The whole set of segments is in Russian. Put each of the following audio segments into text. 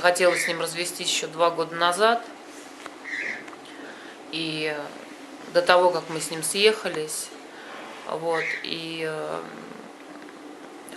хотела с ним развестись еще 2 года назад. И до того, как мы с ним съехались. Вот. И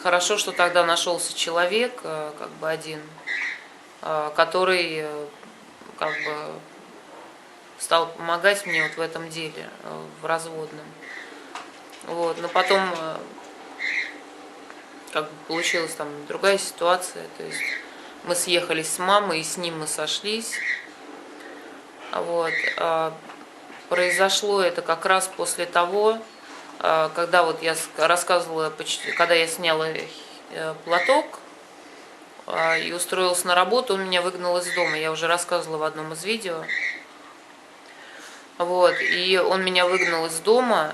хорошо, что тогда нашелся человек, как бы один, который как бы стал помогать мне вот в этом деле, в разводном. Вот. Но потом как бы получилась там другая ситуация. То есть мы съехались с мамой, и с ним мы сошлись. Вот. Произошло это как раз после того, когда вот я рассказывала, когда я сняла платок и устроилась на работу, он меня выгнал из дома. Я уже рассказывала в одном из видео. Вот. И он меня выгнал из дома.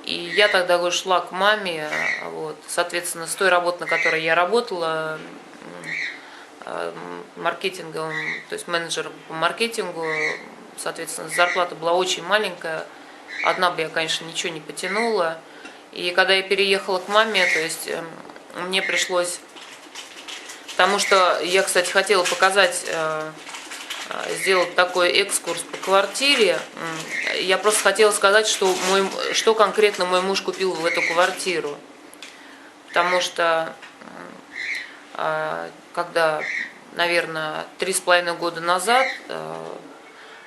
И я тогда ушла к маме, вот, соответственно, с той работы, на которой я работала, маркетинговым, то есть менеджером по маркетингу, соответственно, зарплата была очень маленькая, одна бы я, конечно, ничего не потянула. И когда я переехала к маме, то есть мне пришлось, потому что я, кстати, хотела показать, сделать такой экскурс по квартире. Я просто хотела сказать, что конкретно мой муж купил в эту квартиру. Потому что когда, наверное, 3,5 года назад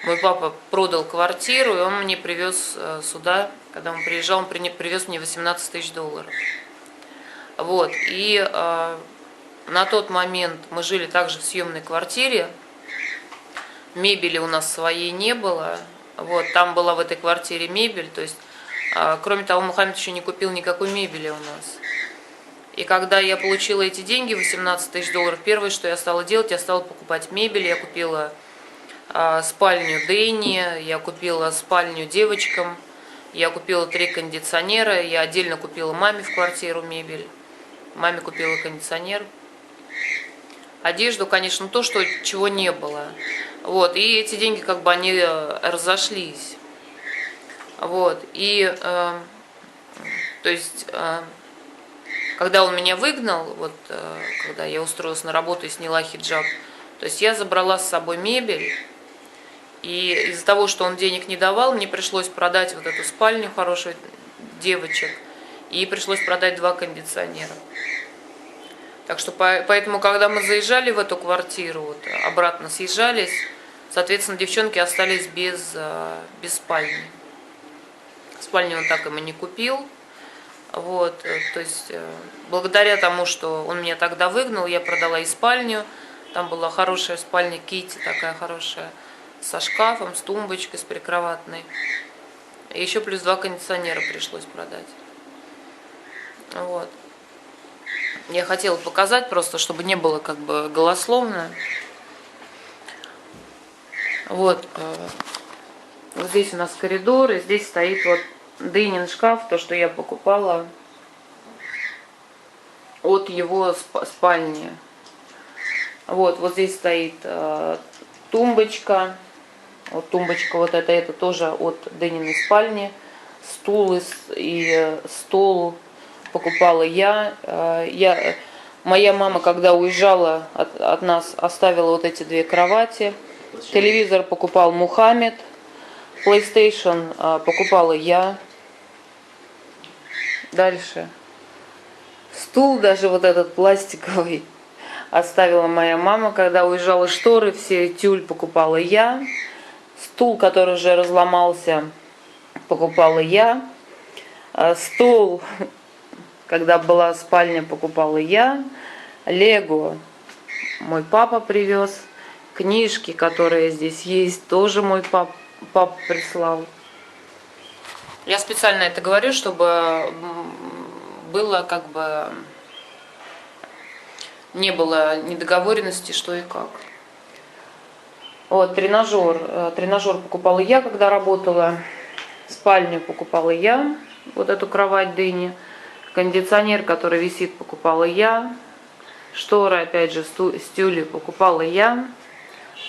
мой папа продал квартиру, и он мне привез сюда, когда он приезжал, он привез мне 18 тысяч долларов. Вот. И на тот момент мы жили также в съемной квартире. Мебели у нас своей не было. Вот, там была в этой квартире мебель. То есть, кроме того, Мухаммед еще не купил никакой мебели у нас. И когда я получила эти деньги, 18 тысяч долларов, первое, что я стала делать, я стала покупать мебель. Я купила спальню Дэнни, я купила спальню девочкам, я купила 3 кондиционера, я отдельно купила маме в квартиру мебель. Маме купила кондиционер. Одежду, конечно, то, чего не было. Вот, и эти деньги, как бы, они разошлись. Вот, и, то есть, когда он меня выгнал, вот, когда я устроилась на работу и сняла хиджаб, то есть я забрала с собой мебель, и из-за того, что он денег не давал, мне пришлось продать вот эту спальню хорошую девочек, и пришлось продать 2 кондиционера. Так что, поэтому, когда мы заезжали в эту квартиру, вот, обратно съезжались, соответственно, девчонки остались без спальни. Спальню он так им и не купил. Вот, то есть, благодаря тому, что он меня тогда выгнал, я продала и спальню. Там была хорошая спальня Китти, такая хорошая, со шкафом, с тумбочкой, с прикроватной. И еще плюс 2 кондиционера пришлось продать. Вот. Я хотела показать просто, чтобы не было как бы голословно. Вот. Вот здесь у нас коридор, и здесь стоит вот Дэнин шкаф, то, что я покупала от его спальни. Вот, вот здесь стоит тумбочка. Вот тумбочка вот это тоже от Дэниной спальни. Стул и стол покупала я. Моя мама, когда уезжала от нас, оставила вот эти 2 кровати. Телевизор покупал Мухаммед. PlayStation покупала я. Дальше. Стул даже вот этот пластиковый оставила моя мама, когда уезжала. Шторы все, тюль покупала я. Стул, который уже разломался, покупала я. Стол, когда была спальня, покупала я. Лего мой папа привез. Книжки, которые здесь есть, тоже мой папа прислал. Я специально это говорю, чтобы было как бы не было недоговоренности, что и как. Вот, тренажер покупала я, когда работала. Спальню покупала я, вот эту кровать Дэнни. Кондиционер, который висит, покупала я. Шторы, опять же, с тюлью покупала я.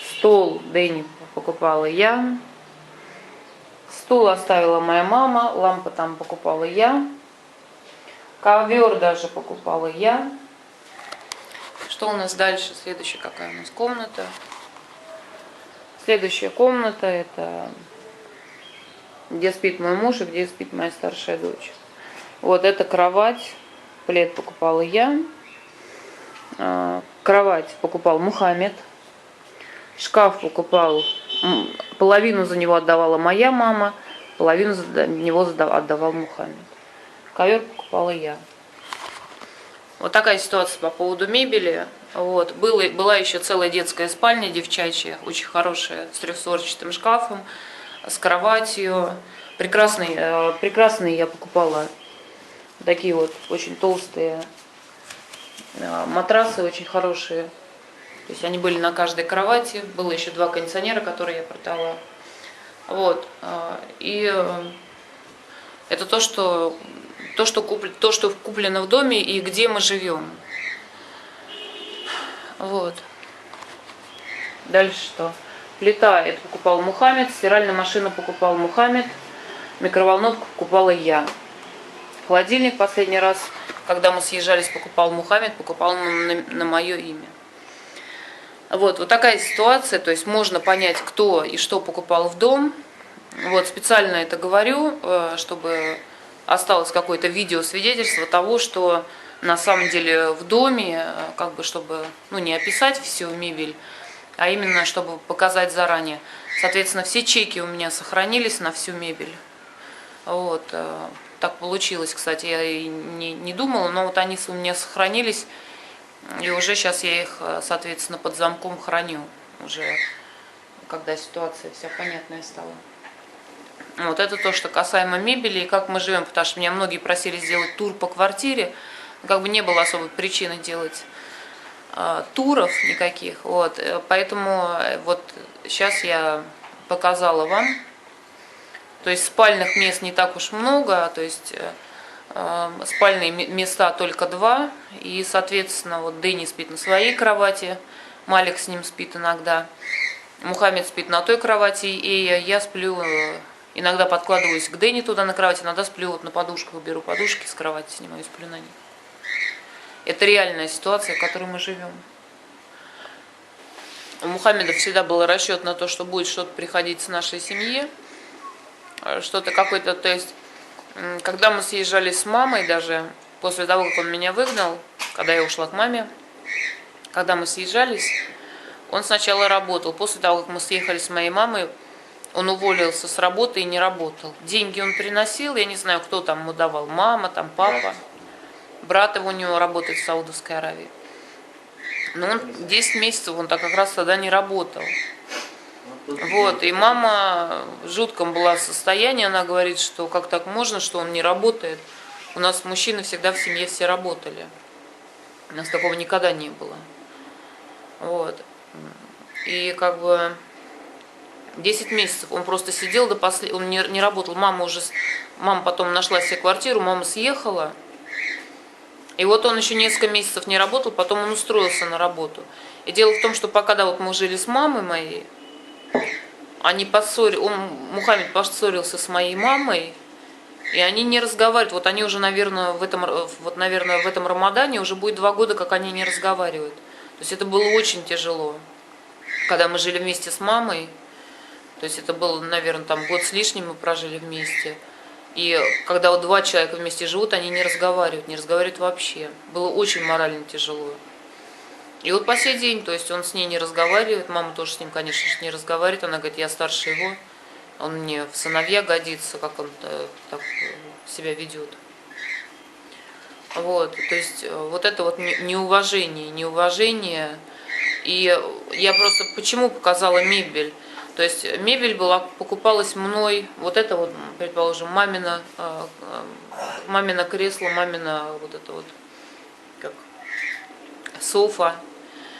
Стол Дэнни покупала я. Стул оставила моя мама. Лампа там покупала я. Ковер даже покупала я. Что у нас дальше? Следующая какая у нас комната? Следующая комната — это где спит мой муж и где спит моя старшая дочь. Вот это кровать. Плед покупала я. Кровать покупал Мухаммед. Шкаф покупал. Половину за него отдавала моя мама, половину за него отдавал Мухаммед. Ковер покупала я. Вот такая ситуация по поводу мебели. Вот. Была еще целая детская спальня девчачья, очень хорошая, с трехстворчатым шкафом, с кроватью. Прекрасные я покупала такие вот очень толстые матрасы, очень хорошие. То есть они были на каждой кровати. Было еще 2 кондиционера, которые я продала. Вот. И это то, что куплено в доме и где мы живем. Вот. Дальше что? Плита это покупал Мухаммед, стиральная машина покупал Мухаммед, микроволновку покупала я. Холодильник последний раз, когда мы съезжались, покупал Мухаммед, покупал на мое имя. Вот такая ситуация, то есть можно понять, кто и что покупал в дом. Вот специально это говорю, чтобы осталось какое-то видеосвидетельство того, что на самом деле в доме, как бы чтобы, не описать всю мебель, а именно чтобы показать заранее. Соответственно, все чеки у меня сохранились на всю мебель. Вот, так получилось, кстати, я и не думала, но вот они у меня сохранились, и уже сейчас я их, соответственно, под замком храню, уже когда ситуация вся понятная стала. Вот это то, что касаемо мебели и как мы живем, потому что меня многие просили сделать тур по квартире, как бы не было особой причины делать туров никаких, вот, поэтому вот сейчас я показала вам, то есть спальных мест не так уж много, то есть спальные места только 2, и, соответственно, вот Дэнни спит на своей кровати, Малик с ним спит иногда, Мухаммед спит на той кровати, и я сплю, иногда подкладываюсь к Дэнни туда на кровать, иногда сплю вот на подушках, беру подушки с кровати, снимаю и сплю на них. Это реальная ситуация, в которой мы живем. У Мухаммеда всегда был расчет на то, что будет что-то приходить с нашей семьи, что-то какое-то, то есть, когда мы съезжали с мамой, даже после того, как он меня выгнал, когда я ушла к маме, когда мы съезжались, он сначала работал. После того, как мы съехали с моей мамой, он уволился с работы и не работал. Деньги он приносил, я не знаю, кто там ему давал, мама, там папа. Брат его у него работает в Саудовской Аравии. Но он 10 месяцев, он так как раз тогда не работал. Вот, и мама в жутком была состоянии, она говорит, что как так можно, что он не работает. У нас мужчины всегда в семье все работали. У нас такого никогда не было. Вот. И как бы 10 месяцев он просто сидел до последнего, он не работал. Мама потом нашла себе квартиру, мама съехала. И вот он еще несколько месяцев не работал, потом он устроился на работу. И дело в том, что пока вот мы жили с мамой моей, Мухаммед поссорился с моей мамой, и они не разговаривают. Вот они уже, наверное, в этом Рамадане уже будет 2 года, как они не разговаривают. То есть это было очень тяжело, когда мы жили вместе с мамой. То есть это было, наверное, там год с лишним мы прожили вместе. И когда вот 2 человека вместе живут, они не разговаривают вообще. Было очень морально тяжело. И вот по сей день, то есть он с ней не разговаривает, мама тоже с ним, конечно же, не разговаривает. Она говорит, я старше его, он мне в сыновья годится, как он так себя ведет. Вот, то есть вот это вот неуважение. И я просто почему показала мебель? То есть мебель покупалась мной, вот это вот, предположим, мамино кресло, мамино вот это вот, как софа.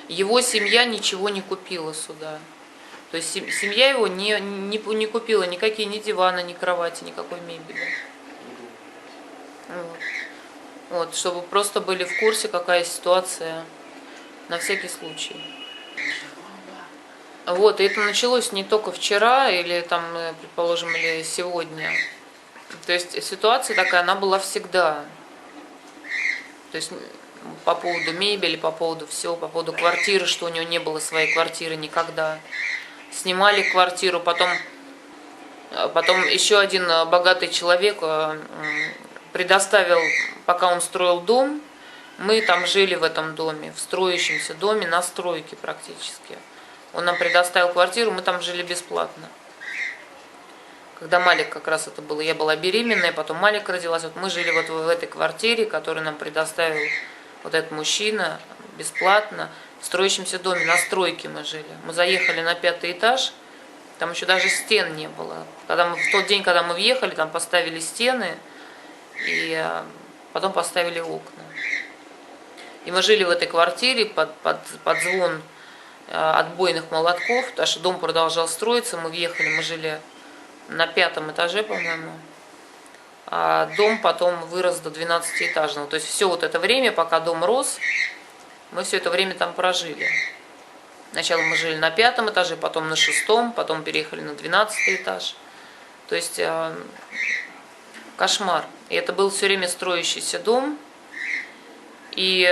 Его семья ничего не купила сюда. То есть семья его не купила никакие ни диваны, ни кровати, никакой мебели. Вот, чтобы просто были в курсе, какая ситуация, на всякий случай. Вот, и это началось не только вчера, или там, предположим, или сегодня. То есть ситуация такая, она была всегда. То есть по поводу мебели, по поводу всего, по поводу квартиры, что у него не было своей квартиры никогда. Снимали квартиру, потом еще один богатый человек предоставил, пока он строил дом, мы там жили в этом доме, в строящемся доме, на стройке практически. Он нам предоставил квартиру, мы там жили бесплатно. Когда Малик как раз это было, я была беременная, потом Малик родилась, вот мы жили вот в этой квартире, которую нам предоставил вот этот мужчина бесплатно, в строящемся доме, на стройке мы жили. Мы заехали на 5-й этаж, там еще даже стен не было. В тот день, когда мы въехали, там поставили стены, и потом поставили окна. И мы жили в этой квартире под звон отбойных молотков, потому что дом продолжал строиться, мы въехали, мы жили на 5-м этаже, по-моему, а дом потом вырос до 12-этажного. То есть все вот это время, пока дом рос, мы все это время там прожили. Сначала мы жили на 5-м этаже, потом на 6-м, потом переехали на 12-й этаж. То есть кошмар. И это был все время строящийся дом. И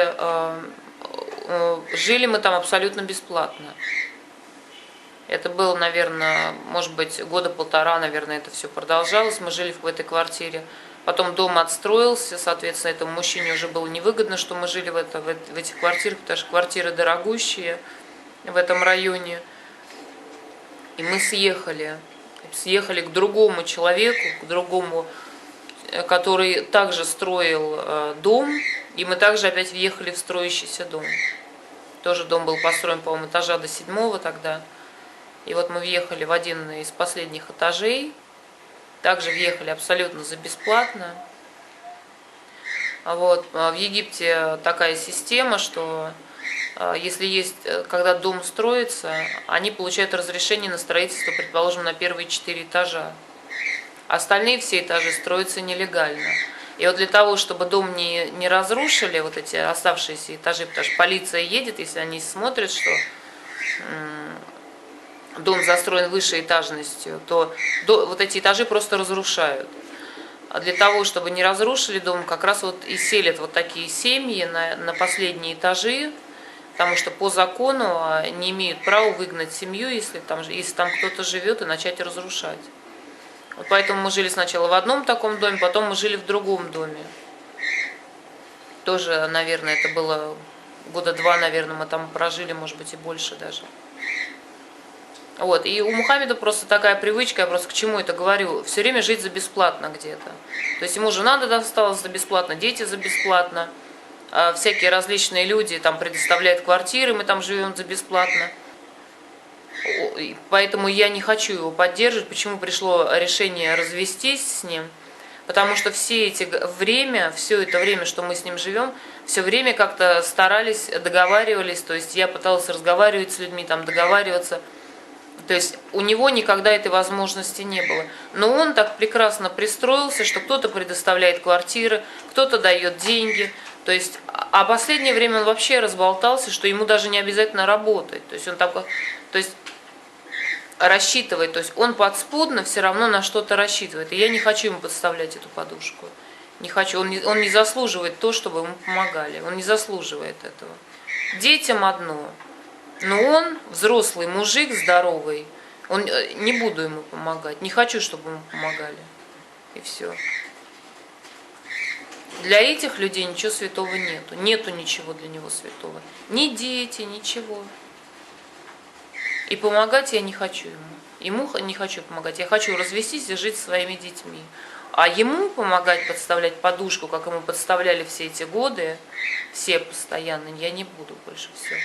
жили мы там абсолютно бесплатно. Это было, наверное, может быть, года полтора, наверное, это все продолжалось. Мы жили в этой квартире. Потом дом отстроился, соответственно, этому мужчине уже было невыгодно, что мы жили в этих квартирах, потому что квартиры дорогущие в этом районе. И мы съехали к другому человеку, к другому, который также строил дом, и мы также опять въехали в строящийся дом. Тоже дом был построен, по-моему, этажа до 7-го тогда. И вот мы въехали в один из последних этажей, также въехали абсолютно за бесплатно. Вот. В Египте такая система, что если есть, когда дом строится, они получают разрешение на строительство, предположим, на первые 4 этажа. Остальные все этажи строятся нелегально. И вот для того, чтобы дом не разрушили, вот эти оставшиеся этажи, потому что полиция едет, если они смотрят, что дом застроен высшей этажностью, то вот эти этажи просто разрушают. А для того, чтобы не разрушили дом, как раз вот и селят вот такие семьи на последние этажи, потому что по закону не имеют права выгнать семью, если там кто-то живет, и начать разрушать. Вот поэтому мы жили сначала в одном таком доме, потом мы жили в другом доме. Тоже, наверное, это было года 2, наверное, мы там прожили, может быть, и больше даже. Вот. И у Мухаммеда просто такая привычка, я просто к чему это говорю, все время жить за бесплатно где-то. То есть ему жена досталась за бесплатно, дети за бесплатно, всякие различные люди там предоставляют квартиры, мы там живем за бесплатно. Поэтому я не хочу его поддерживать. Почему пришло решение развестись с ним? Потому что все это время, что мы с ним живем, все время как-то старались, договаривались, то есть я пыталась разговаривать с людьми, там договариваться. То есть у него никогда этой возможности не было. Но он так прекрасно пристроился, что кто-то предоставляет квартиры, кто-то дает деньги. То есть, а последнее время он вообще разболтался, что ему даже не обязательно работать. То есть он рассчитывает, то есть он подспудно все равно на что-то рассчитывает. И я не хочу ему подставлять эту подушку. Не хочу, он не заслуживает то, чтобы ему помогали. Он не заслуживает этого. Детям одно. Но он взрослый мужик, здоровый, не буду ему помогать, не хочу, чтобы ему помогали. И все. Для этих людей ничего святого нету. Нету ничего для него святого. Ни дети, ничего. И помогать я не хочу ему. Ему не хочу помогать. Я хочу развестись и жить со своими детьми. А ему помогать, подставлять подушку, как ему подставляли все эти годы, все постоянно, я не буду больше, все.